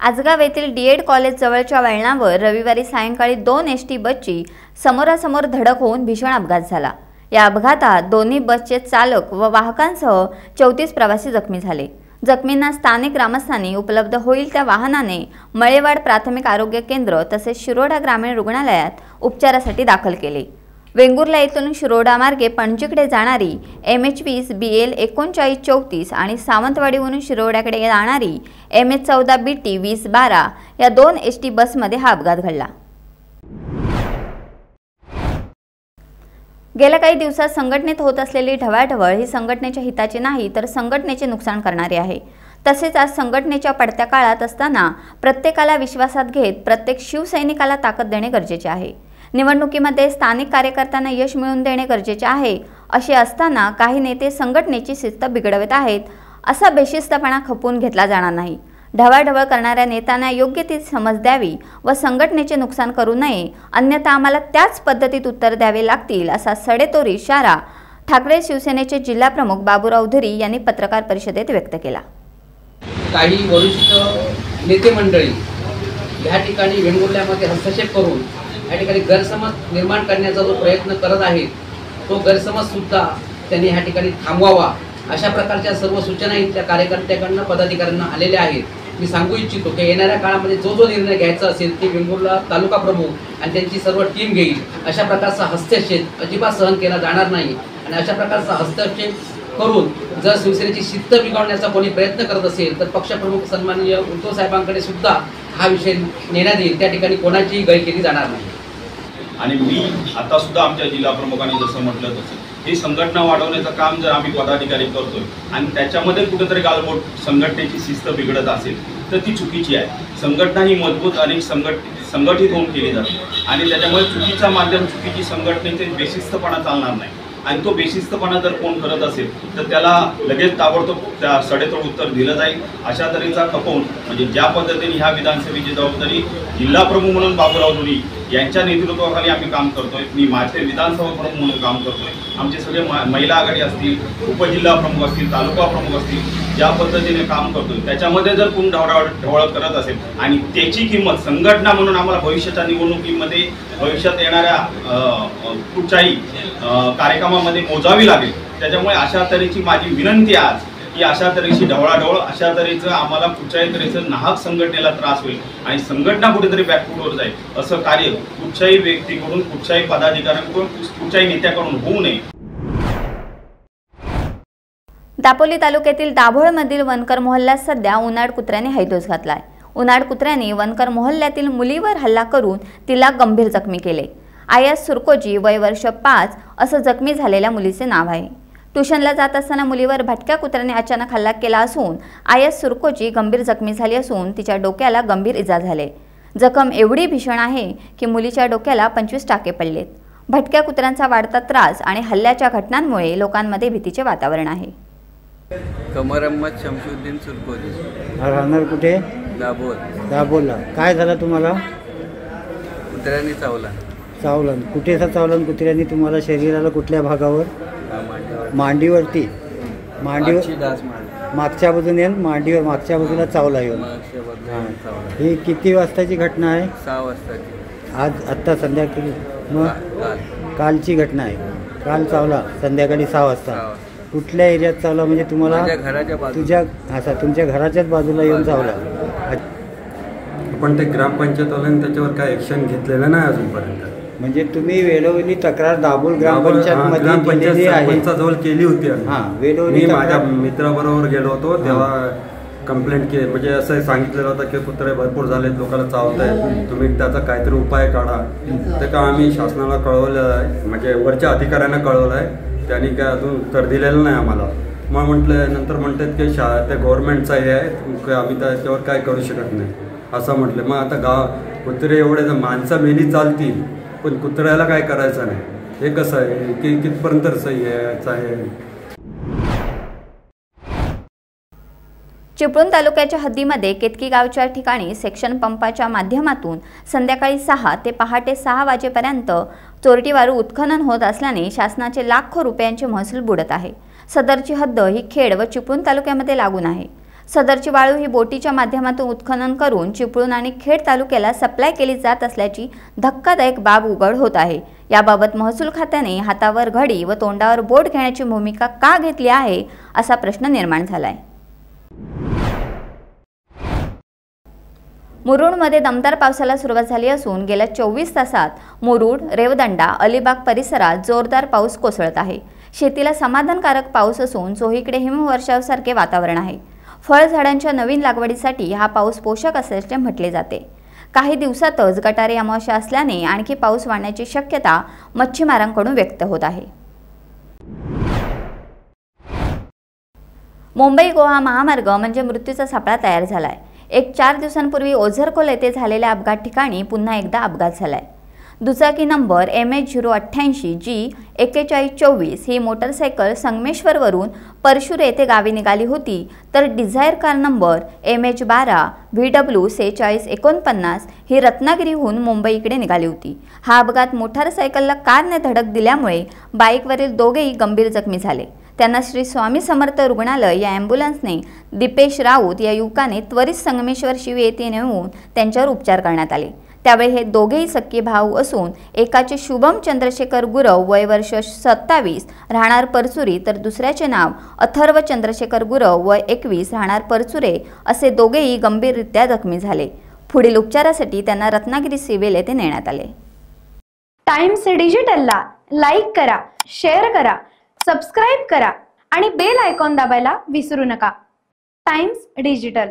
आजगाव येथील D.Ed college जवळच्या वळणावर रविवारी सायंकाळी 2 एसटी बसची समोरासमोर धडक होऊन भीषण अपघात झाला। या अपघातात दोन्ही बसचे चालक व वाहकांसह 34 प्रवासी जखमी झाले। जखमींना स्थानिक ग्रामस्थांनी उपलब्ध होईल त्या वाहनाने मळेवाड प्राथमिक आरोग्य केंद्र तसेच शिरोडा ग्रामीण रुग्णालयात उपचारासाठी दाखल केले। वेंगुर्ला येथून शिरोडा मार्गे पणजीकडे जाणारी MH20 BL 3934 आणि सावंतवाडीहून शिरोड्याकडे जाणारी MH14 BT 2012 या 2 एसटी बसमध्ये हा अपघात घडला। गेल्या काही दिवसात संघटनेत होत असलेली ढवळाढवळ ही संघटनेच्या हिताची नाही तर संघटनेचे नुकसान करणारी आहे। तसेच आज संघटनेच्या पडत्या काळात असताना प्रत्येकाला विश्वासात घेत प्रत्येक शिवसैनिकाला ताकद देणे गरजेचे आहे। निवडणुकीमध्ये स्थानिक कार्यकर्त्यांना यश मिळवून देणे गरजेचे आहे। असे असताना काही नेते संघटनेची शिस्त बिघडवत आहेत, असा बेशिस्तपणा खपवून घेतला जाणार नाही। ढवळाढवळ करणाऱ्या नेत्यांना योग्य ती समज द्यावी व संघटनेचे नुकसान करू नये, अन्यथा आम्हाला त्याच पद्धतीत उत्तर द्यावे लागतील, असा सडेतोड इशारा ठाकरे शिवसेनेचे जिल्हा प्रमुख बाबूराव धुरी यांनी पत्रकार परिषदेत व्यक्त केला। काही वरिष्ठ नेते मंडळी या ठिकाणी वेंगुर्ल्यामध्ये हस्तक्षेप करून या ठिकाणी गैरसमज निर्माण करण्याचा जो प्रयत्न करत आहेत तो गैरसमज सुद्धा त्यांनी या ठिकाणी थांबवावा, अशा प्रकारच्या सर्व सूचना इथल्या कार्यकर्त्यांकडून पदाधिकाऱ्यांना आलेल्या आहेत। मी सांगू इच्छितो की येणाऱ्या काळामध्ये जो निर्णय घ्यायचा असेल ते वेंगुर्ला तालुका प्रमुख आणि त्यांची सर्व टीम घेईल। अशा प्रकारचा हस्तक्षेप अजिबात सहन केला जाणार नाही आणि अशा प्रकारचा हस्तक्षेप करून जर शिवसेनेची शिस्त बिघडवण्याचा कोणी प्रयत्न करत असेल तर पक्षप्रमुख सन्माननीय उद्धव साहेबांकडे सुद्धा हा विषय नेण्यात येईल। त्या ठिकाणी कोणाचीही गय केली जाणार नाही। आणि मी आता सुद्धा आमच्या जिल्हा प्रमुखांनी जसं म्हटलं तसं ही संघटना वाढवण्याचं काम जर आम्ही पदाधिकारी करतोय आणि त्याच्यामध्ये कुठेतरी गालबोट संघटनेची शिस्त बिघडत असेल तर ती चुकीची आहे। संघटना ही मजबूत आणि संघटित होऊन केली जाते आणि त्याच्यामुळे चुकीचा माध्यम चुकीची संघटनेचे बेशिस्तपणा चालणार नाही आणि तो बेशिस्तपणा जर कोण करत असेल तर त्याला लगेच ताबडतोब त्या सडेतोड उत्तर दिलं जाईल। अशा तऱ्हेचा खपवून म्हणजे ज्या पद्धतीने ह्या विधानसभेची जबाबदारी जिल्हा प्रमुख म्हणून बाबूराव धुरी यांच्या नेतृत्वाखाली आम्ही काम करतोय, मी माझे विधानसभा प्रमुख म्हणून काम करतोय, आमचे सगळे महिला आघाडी असतील, उपजिल्हा प्रमुख असतील, तालुका प्रमुख असतील, ज्या पद्धतीने काम करतोय त्याच्यामध्ये जर कोण ढवळ करत असेल आणि त्याची किंमत संघटना म्हणून आम्हाला भविष्याच्या निवडणुकीमध्ये भविष्यात येणाऱ्या कुठच्याही कार्यक्रमामध्ये मोजावी लागेल। त्याच्यामुळे अशा तऱ्हेची माझी विनंती आज की अशा तऱ्हेची ढवळाढवळ अशा तऱ्हेचं आम्हाला कुठच्याही तऱ्हेचं नाहक संघटनेला त्रास होईल आणि संघटना कुठेतरी बॅकफूटवर जाईल असं कार्य कुठच्याही व्यक्तीकडून, कुठच्याही पदाधिकाऱ्यांकडून, कुठच्याही नेत्याकडून होऊ नये। दापोली तालुक्यातील दाभोळमधील वनकर मोहल्ल्यात सध्या उन्हाळ कुत्र्याने हैदोस घातलाय। उन्हाळ कुत्र्याने वनकर मोहल्ल्यातील मुलीवर हल्ला करून तिला गंभीर जखमी केले। आयास सुरकोजी वय वर्ष 5 असं जखमी झालेल्या मुलीचे नाव आहे। ट्युशनला जात असताना मुलीवर भटक्या कुत्र्याने अचानक हल्ला केला असून आयास सुरकोजी गंभीर जखमी झाली असून तिच्या डोक्याला गंभीर इजा झाले। जखम एवढी भीषण आहे की मुलीच्या डोक्याला 25 टाके पडलेत। भटक्या कुत्र्यांचा वाढता त्रास आणि हल्ल्याच्या घटनांमुळे लोकांमध्ये भीतीचे वातावरण आहे। कमर अहमद शमशुद्दीन सुरकोजी। राहणार कुठे? दाभोळला। काय झालं तुम्हाला? कुत्र्याने चावला। कुठे चावला कुत्र्याने तुम्हाला? शरीराला कुठल्या भागावर? मांडीवरती। मागच्या बाजूने मांडीवर मागच्या बाजूला चावला येऊन। ही किती वाजताची घटना आहे? 6 वाजताची। आज आत्ता संध्याकाळी? मग कालची घटना आहे। काल चावला संध्याकाळी 6 वाजता। कुठल्या एरियात चावला? म्हणजे तुम्हाला तुमच्या घराच्याच बाजूला येऊन चावला? पण ते ग्रामपंचायतवाल्याने त्याच्यावर काय ऍक्शन घेतलेलं नाही अजूनपर्यंत। म्हणजे तुम्ही वेळोवेळी तक्रार दाभोळ ग्रामपंचायतजवळ केली होती। वेळोवेळी माझ्या मित्राबरोबर गेलो होतो तेव्हा कंप्लेंट केली, म्हणजे असं सांगितलेलं होतं की कुत्रे भरपूर झालेत, लोकांना चावत आहे, तुम्ही त्याचा काहीतरी उपाय काढा। ते का आम्ही शासनाला कळवलेलं आहे, म्हणजे वरच्या अधिकाऱ्यांना कळवलं आहे, त्यांनी काय अजून उत्तर दिलेलं नाही आम्हाला। मग म्हटलं नंतर म्हणतात की त्या गव्हर्नमेंटचा हे आहे, आम्ही त्याच्यावर काय करू शकत नाही असं म्हटलं। मग आता कुत्रे एवढे माणसं मेली चालतील पण कुत्र्याला काय करायचं नाही, हे कसं आहे की कितपर्यंत सही आहे? चिपळूण तालुक्याच्या हद्दीमध्ये केतकी गावच्या ठिकाणी सेक्शन पंपाच्या माध्यमातून संध्याकाळी 6 ते पहाटे 6 वाजेपर्यंत चोरटीवारू उत्खनन होत असल्याने शासनाचे लाखो रुपयांचे महसूल बुडत आहे। सदरची हद्द ही खेड व चिपळूण तालुक्यामध्ये लागून आहे। सदरची वाळू ही बोटीच्या माध्यमातून उत्खनन करून चिपळूण आणि खेड तालुक्याला सप्लाय केली जात असल्याची धक्कादायक बाब उघड होत आहे। याबाबत महसूल खात्याने हातावर घडी व तोंडावर बोट घेण्याची भूमिका का घेतली आहे असा प्रश्न निर्माण झालाय। मुरुडमध्ये दमदार पावसाला सुरुवात झाली असून गेल्या 24 तासात मुरुड, रेवदंडा, अलिबाग परिसरात जोरदार पाऊस कोसळत आहे। शेतीला समाधानकारक पाऊस असून चोहीकडे हिमवर्षावासारखे वातावरण आहे। फळझाडांच्या नवीन लागवडीसाठी हा पाऊस पोषक असल्याचे म्हटले जाते। काही दिवसातच गटारी अमावस्या असल्याने आणखी पाऊस वाढण्याची शक्यता मच्छीमारांकडून व्यक्त होत आहे। मुंबई गोवा महामार्ग म्हणजे मृत्यूचा सापळा तयार झालाय। 4 दिवसांपूर्वी ओझरकोल येथे झालेल्या अपघात ठिकाणी पुन्हा एकदा अपघात झालाय। दुचाकी नंबर MH088G4124 ही मोटरसायकल संगमेश्वरवरून परशुरे येथे गावी निघाली होती, तर डिझायर कार नंबर MH12VW4649 ही रत्नागिरीहून मुंबईकडे निघाली होती। हा अपघात मोटारसायकलला कारने धडक दिल्यामुळे बाईकवरील दोघेही गंभीर जखमी झाले। त्यांना श्री स्वामी समर्थ रुग्णालय या ॲम्ब्युलन्सने दीपेश राऊत या युवकाने त्वरित संगमेश्वर शिव येथे नेऊन त्यांच्यावर उपचार करण्यात आले। त्यावेळी हे दोघेही सख्खे भाऊ असून एकाचे शुभम चंद्रशेखर गुरव वय वर्ष 27 राहणार परचुरी, तर दुसऱ्याचे नाव अथर्व चंद्रशेखर गुरव वय 21 राहणार परचुरे असे दोघेही गंभीररित्या जखमी झाले। पुढील उपचारासाठी त्यांना रत्नागिरी सिव्हिल येथे नेण्यात आले। टाइम्स डिजिटलला लाईक करा, शेअर करा, सबस्क्राइब करा आणि बेल आयकॉन दाबायला विसरू नका। Times digital.